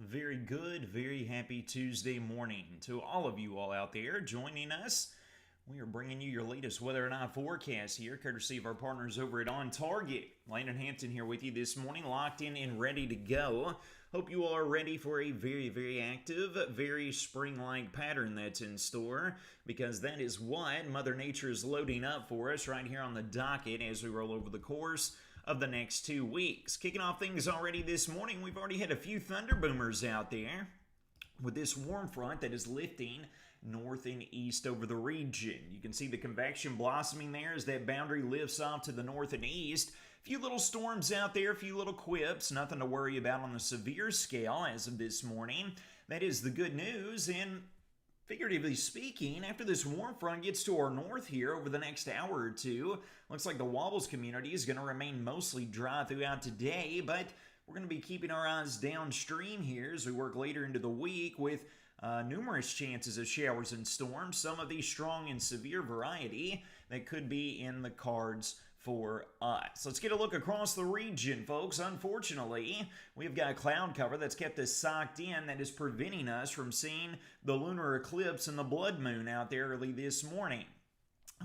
very good, very happy Tuesday morning to all of you all out there joining us. We are bringing you your latest weather and eye forecast here, courtesy of our partners over at On Target. Landon Hampton here with you this morning, locked in and ready to go. Hope you all are ready for a very active, very spring-like pattern that's in store, because that is what Mother Nature is loading up for us right here on the docket as we roll over the course of the next 2 weeks. Kicking off things already this morning, we've already had a few thunder boomers out there with this warm front that is lifting north and east over the region. You can see the convection blossoming there as that boundary lifts off to the north and east. A few little storms out there, a few little quips, nothing to worry about on the severe scale as of this morning. That is the good news. And figuratively speaking, after this warm front gets to our north here over the next hour or two, looks like the Wobbles community is going to remain mostly dry throughout today, but we're going to be keeping our eyes downstream here as we work later into the week with numerous chances of showers and storms, some of these strong and severe variety that could be in the cards for us. Let's get a look across the region, folks. Unfortunately, we've got cloud cover that's kept us socked in that is preventing us from seeing the lunar eclipse and the blood moon out there early this morning.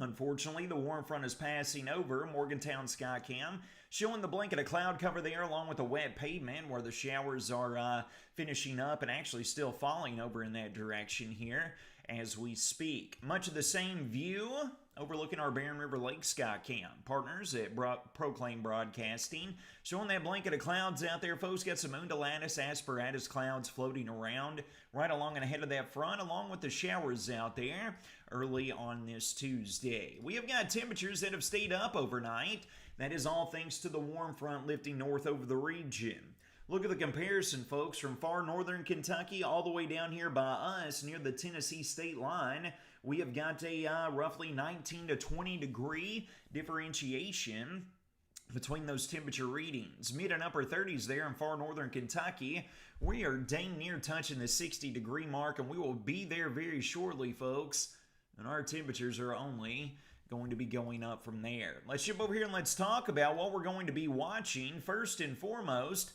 Unfortunately, the warm front is passing over Morgantown Skycam, showing the blanket of cloud cover there along with the wet pavement where the showers are finishing up and actually still falling over in that direction here as we speak. Much of the same view overlooking our Barren River Lake Skycam. Partners at Proclaim Broadcasting showing that blanket of clouds out there, folks. Got some undulatus, asperatus clouds floating around right along and ahead of that front, along with the showers out there early on this Tuesday. We have got temperatures that have stayed up overnight. That is all thanks to the warm front lifting north over the region. Look at the comparison, folks, from far northern Kentucky all the way down here by us near the Tennessee state line. We have got a roughly 19 to 20 degree differentiation between those temperature readings. Mid and upper 30s there in far northern Kentucky. We are dang near touching the 60 degree mark, and we will be there very shortly, folks. And our temperatures are only going to be going up from there. Let's jump over here and let's talk about what we're going to be watching. First and foremost,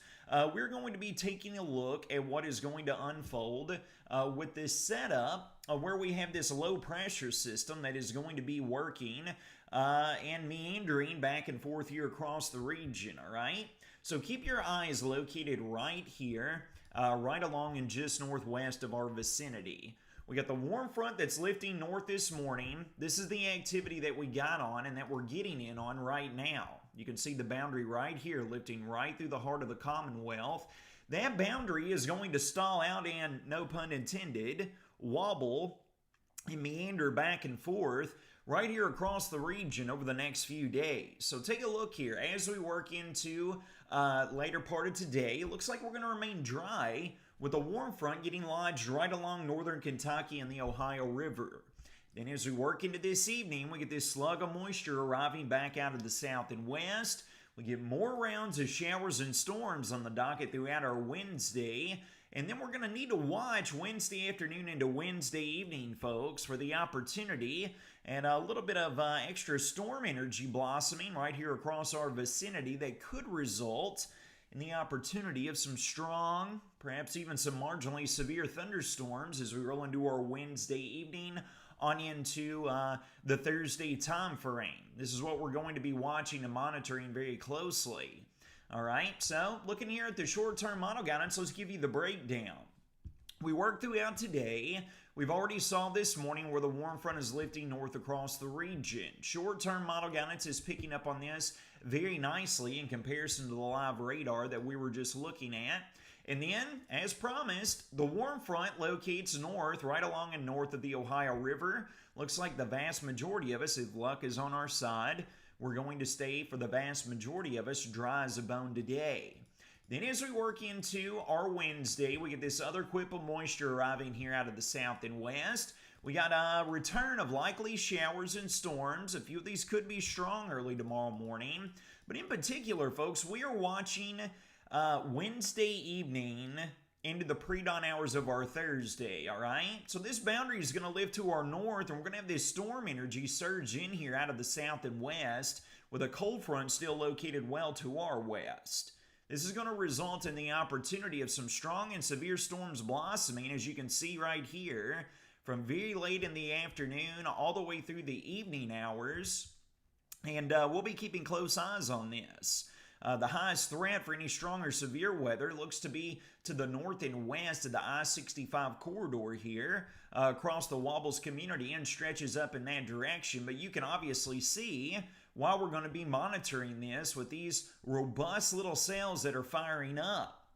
we're going to be taking a look at what is going to unfold with this setup where we have this low pressure system that is going to be working and meandering back and forth here across the region, all right? So keep your eyes located right here, right along and just northwest of our vicinity. We got the warm front that's lifting north this morning. This is the activity that we got on and that we're getting in on right now. You can see the boundary right here lifting right through the heart of the Commonwealth. That boundary is going to stall out and, no pun intended, wobble and meander back and forth right here across the region over the next few days. So take a look here. As we work into later part of today, it looks like we're going to remain dry with a warm front getting lodged right along northern Kentucky and the Ohio River. Then as we work into this evening, we get this slug of moisture arriving back out of the south and west. We get more rounds of showers and storms on the docket throughout our Wednesday. And then we're going to need to watch Wednesday afternoon into Wednesday evening, folks, for the opportunity and a little bit of extra storm energy blossoming right here across our vicinity that could result in the opportunity of some strong, perhaps even some marginally severe thunderstorms as we roll into our Wednesday evening on into the Thursday time frame. This is what we're going to be watching and monitoring very closely. All right, so looking here at the short-term model guidance, let's give you the breakdown. We worked throughout today. We've already saw this morning where the warm front is lifting north across the region. Short-term model guidance is picking up on this very nicely in comparison to the live radar that we were just looking at. And then, as promised, the warm front locates north, right along and north of the Ohio River. Looks like the vast majority of us, if luck is on our side, we're going to stay, for the vast majority of us, dry as a bone today. Then as we work into our Wednesday, we get this other quip of moisture arriving here out of the south and west. We got a return of likely showers and storms. A few of these could be strong early tomorrow morning. But in particular, folks, we are watching Wednesday evening into the pre-dawn hours of our Thursday, all right? So this boundary is going to lift to our north, and we're going to have this storm energy surge in here out of the south and west with a cold front still located well to our west. This is going to result in the opportunity of some strong and severe storms blossoming, as you can see right here, from very late in the afternoon all the way through the evening hours. And we'll be keeping close eyes on this. The highest threat for any strong or severe weather looks to be to the north and west of the I-65 corridor here across the Wobbles community and stretches up in that direction. But you can obviously see why we're going to be monitoring this with these robust little cells that are firing up.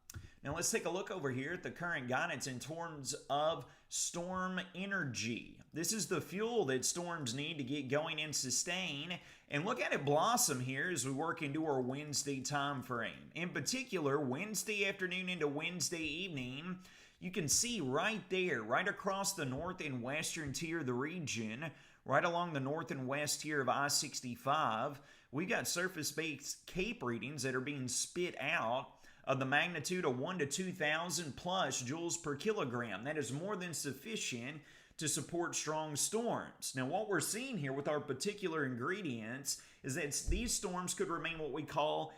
Now let's take a look over here at the current guidance in terms of storm energy. This is the fuel that storms need to get going and sustain. And look at it blossom here as we work into our Wednesday time frame. In particular, Wednesday afternoon into Wednesday evening, you can see right there, right across the north and western tier of the region, right along the north and west tier of I-65, we've got surface-based CAPE readings that are being spit out of the magnitude of 1 to 2,000 plus joules per kilogram. That is more than sufficient to support strong storms. Now, what we're seeing here with our particular ingredients is that these storms could remain what we call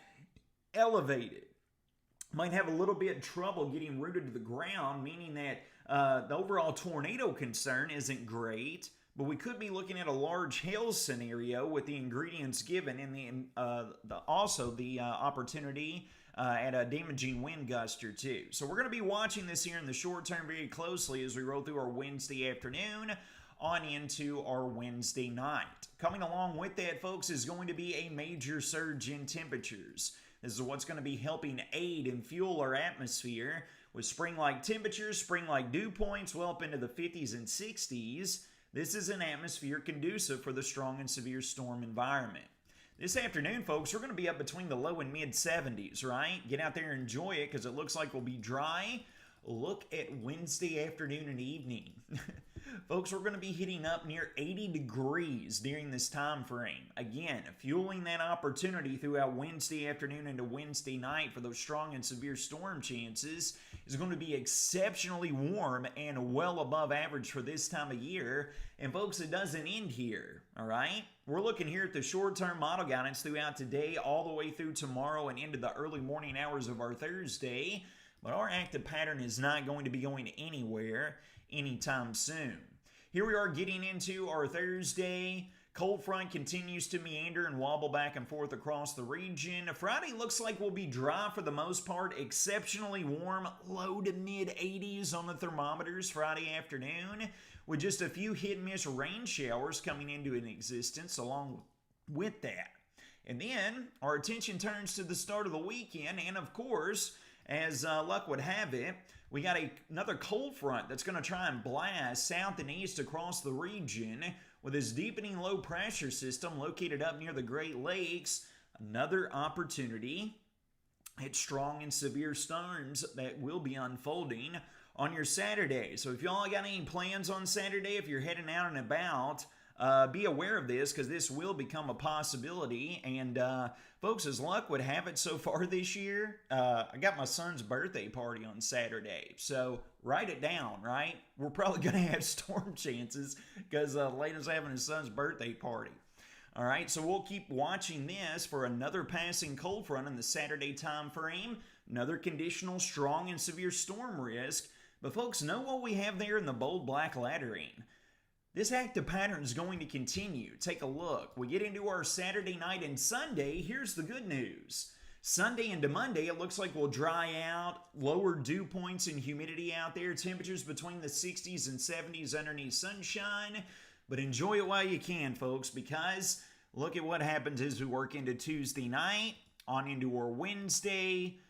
elevated. Might have a little bit of trouble getting rooted to the ground, meaning that the overall tornado concern isn't great, but we could be looking at a large hail scenario with the ingredients given and also the opportunity at a damaging wind gust or two. So we're going to be watching this here in the short term very closely as we roll through our Wednesday afternoon on into our Wednesday night. Coming along with that, folks, is going to be a major surge in temperatures. This is what's going to be helping aid and fuel our atmosphere with spring-like temperatures, spring-like dew points well up into the 50s and 60s. This is an atmosphere conducive for the strong and severe storm environment. This afternoon, folks, we're going to be up between the low and mid 70s, right? Get out there and enjoy it because it looks like we'll be dry. Look at Wednesday afternoon and evening. Folks, we're going to be hitting up near 80 degrees during this time frame. Again, fueling that opportunity throughout Wednesday afternoon into Wednesday night for those strong and severe storm chances is going to be exceptionally warm and well above average for this time of year. And folks, it doesn't end here, all right? We're looking here at the short-term model guidance throughout today all the way through tomorrow and into the early morning hours of our Thursday. But our active pattern is not going to be going anywhere anytime soon. Here we are getting into our Thursday. Cold front continues to meander and wobble back and forth across the region. Friday looks like we'll be dry for the most part, exceptionally warm, low to mid 80s on the thermometers Friday afternoon, with just a few hit-and-miss rain showers coming into existence along with that. And then our attention turns to the start of the weekend, and of course, as luck would have it, we got another cold front that's going to try and blast south and east across the region with this deepening low pressure system located up near the Great Lakes. Another opportunity at strong and severe storms that will be unfolding on your Saturday. So if y'all got any plans on Saturday, if you're heading out and about, be aware of this because this will become a possibility. And folks, as luck would have it so far this year, I got my son's birthday party on Saturday. So write it down, right? We're probably going to have storm chances because Layden's having his son's birthday party. All right, so we'll keep watching this for another passing cold front in the Saturday time frame. Another conditional strong and severe storm risk. But folks, know what we have there in the bold black lettering. This active pattern is going to continue. Take a look. We get into our Saturday night and Sunday. Here's the good news. Sunday into Monday, it looks like we'll dry out. Lower dew points and humidity out there. Temperatures between the 60s and 70s underneath sunshine. But enjoy it while you can, folks, because look at what happens as we work into Tuesday night, on into our Wednesday,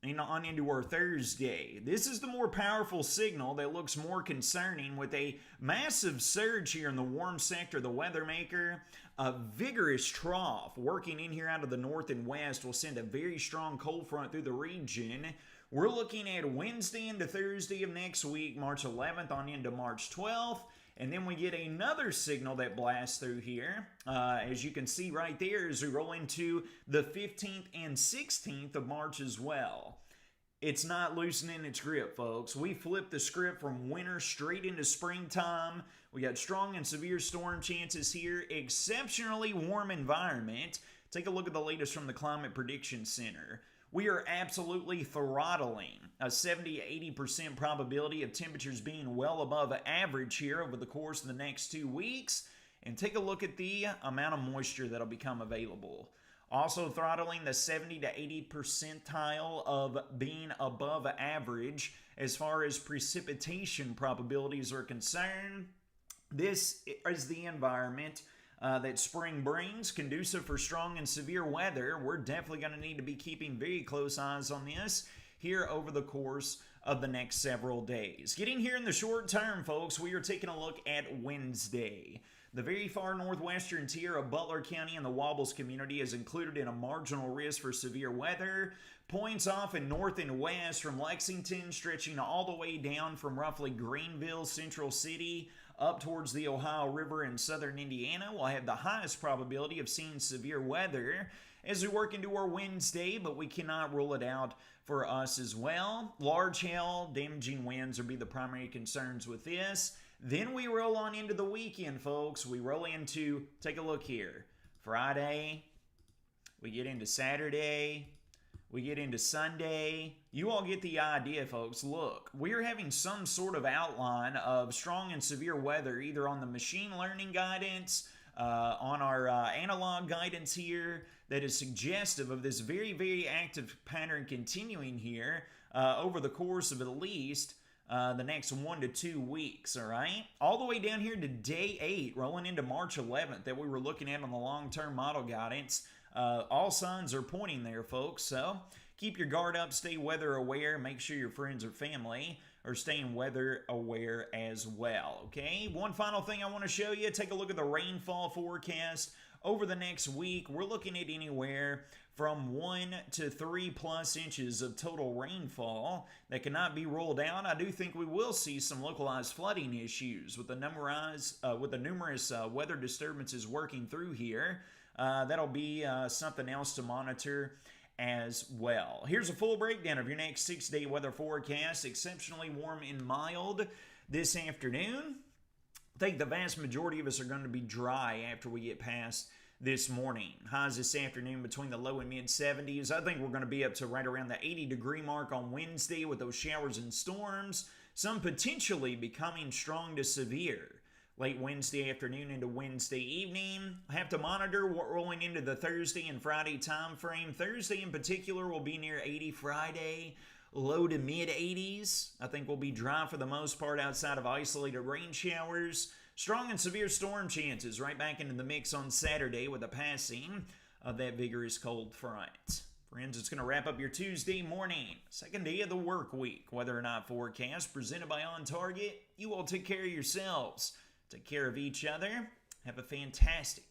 and on into our Thursday. This is the more powerful signal that looks more concerning with a massive surge here in the warm sector, the weather maker. A vigorous trough working in here out of the north and west will send a very strong cold front through the region. We're looking at Wednesday into Thursday of next week, March 11th on into March 12th. And then we get another signal that blasts through here, as you can see right there, as we roll into the 15th and 16th of March as well. It's not loosening its grip, folks. We flipped the script from winter straight into springtime. We got strong and severe storm chances here. Exceptionally warm environment. Take a look at the latest from the Climate Prediction Center. we are absolutely throttling a 70 to 80% probability of temperatures being well above average here over the course of the next 2 weeks. And take a look at the amount of moisture that'll become available. Also throttling the 70 to 80 percentile of being above average as far as precipitation probabilities are concerned. This is the environment that spring brings, conducive for strong and severe weather. We're definitely going to need to be keeping very close eyes on this here over the course of the next several days. Getting here in the short term, folks, we are taking a look at Wednesday. The very far northwestern tier of Butler County and the Wobbles community is included in a marginal risk for severe weather. Points off in north and west from Lexington, stretching all the way down from roughly Greenville, Central City, up towards the Ohio River in southern Indiana. We'll have the highest probability of seeing severe weather as we work into our Wednesday, but we cannot rule it out for us as well. Large hail, damaging winds will be the primary concerns with this. Then we roll on into the weekend, folks. We roll into, take a look here, Friday, we get into Saturday, we get into Sunday. You all get the idea, folks. Look, we're having some sort of outline of strong and severe weather, either on the machine learning guidance, on our analog guidance here, that is suggestive of this very, very active pattern continuing here over the course of at least the next 1 to 2 weeks, all right? All the way down here to day 8, rolling into March 11th that we were looking at on the long-term model guidance. All signs are pointing there, folks, so keep your guard up, stay weather aware, make sure your friends or family are staying weather aware as well, okay? One final thing I want to show you, take a look at the rainfall forecast over the next week. We're looking at anywhere from 1 to 3 plus inches of total rainfall that cannot be ruled out. I do think we will see some localized flooding issues with the numerous weather disturbances working through here. That'll be something else to monitor as well. Here's a full breakdown of your next 6-day weather forecast. Exceptionally warm and mild this afternoon. I think the vast majority of us are going to be dry after we get past this morning. Highs this afternoon between the low and mid 70s. I think we're going to be up to right around the 80-degree mark on Wednesday with those showers and storms, some potentially becoming strong to severe late Wednesday afternoon into Wednesday evening. I have to monitor what rolling into the Thursday and Friday time frame. Thursday in particular will be near 80. Friday, low to mid 80s. I think we'll be dry for the most part outside of isolated rain showers. Strong and severe storm chances right back into the mix on Saturday with the passing of that vigorous cold front. Friends, it's going to wrap up your Tuesday morning, second day of the work week. Weather or not forecast presented by On Target. You all take care of yourselves. Take care of each other. Have a fantastic